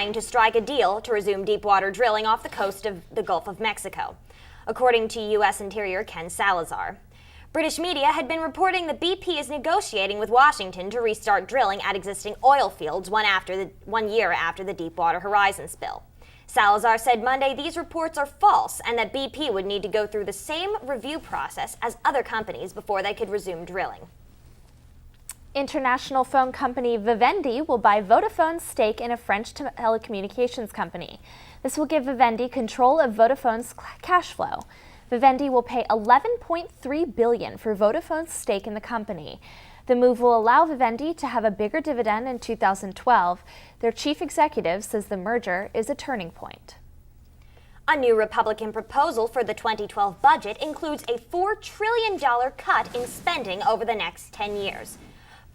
trying to strike a deal to resume deepwater drilling off the coast of the Gulf of Mexico, according to U.S. Interior Ken Salazar. British media had been reporting that BP is negotiating with Washington to restart drilling at existing oil fields 1 year after the Deepwater Horizon spill. Salazar said Monday these reports are false and that BP would need to go through the same review process as other companies before they could resume drilling. International phone company Vivendi will buy Vodafone's stake in a French telecommunications company. This will give Vivendi control of Vodafone's cash flow. Vivendi will pay $11.3 billion for Vodafone's stake in the company. The move will allow Vivendi to have a bigger dividend in 2012. Their chief executive says the merger is a turning point. A new Republican proposal for the 2012 budget includes a $4 trillion cut in spending over the next 10 years.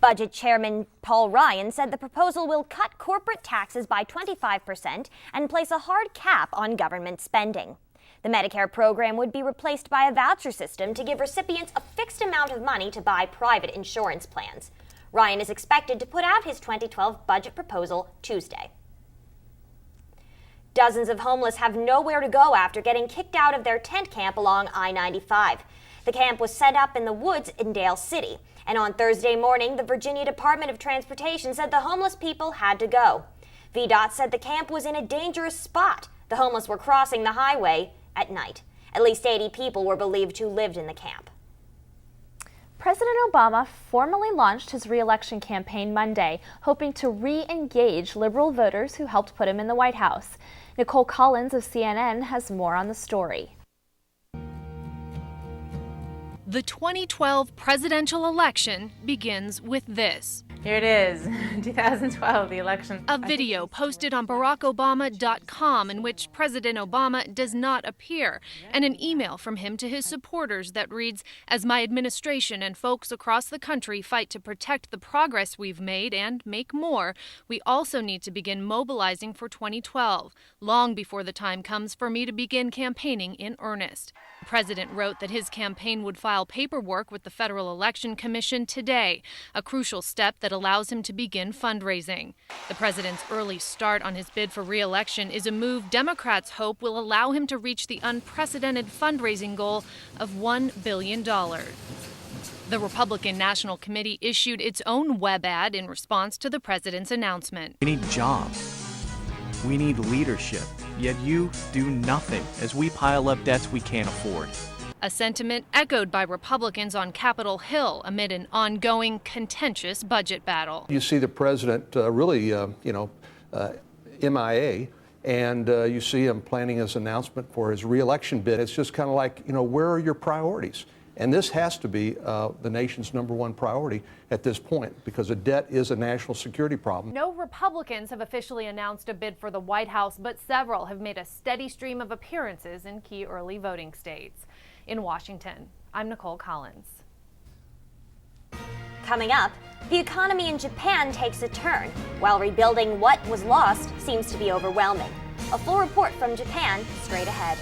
Budget Chairman Paul Ryan said the proposal will cut corporate taxes by 25% and place a hard cap on government spending. The Medicare program would be replaced by a voucher system to give recipients a fixed amount of money to buy private insurance plans. Ryan is expected to put out his 2012 budget proposal Tuesday. Dozens of homeless have nowhere to go after getting kicked out of their tent camp along I-95. The camp was set up in the woods in Dale City, and on Thursday morning, the Virginia Department of Transportation said the homeless people had to go. VDOT said the camp was in a dangerous spot. The homeless were crossing the highway at night. At least 80 people were believed to lived in the camp. President Obama formally launched his re-election campaign Monday, hoping to re-engage liberal voters who helped put him in the White House. Nicole Collins of CNN has more on the story. The 2012 presidential election begins with this. Here it is, 2012, the election. A video posted on BarackObama.com in which President Obama does not appear, and an email from him to his supporters that reads, "As my administration and folks across the country fight to protect the progress we've made and make more, we also need to begin mobilizing for 2012, long before the time comes for me to begin campaigning in earnest." The president wrote that his campaign would file paperwork with the Federal Election Commission today, a crucial step that allows him to begin fundraising. The president's early start on his bid for re-election is a move Democrats hope will allow him to reach the unprecedented fundraising goal of $1 billion. The Republican National Committee issued its own web ad in response to the president's announcement. We need jobs. We need leadership. Yet you do nothing as we pile up debts we can't afford. A sentiment echoed by Republicans on Capitol Hill amid an ongoing, contentious budget battle. You see the president MIA, and you see him planning his announcement for his re-election bid. It's just kind of like, where are your priorities? And this has to be the nation's #1 priority at this point, because a debt is a national security problem. No Republicans have officially announced a bid for the White House, but several have made a steady stream of appearances in key early voting states. In Washington, I'm Nicole Collins. Coming up, the economy in Japan takes a turn, while rebuilding what was lost seems to be overwhelming. A full report from Japan straight ahead.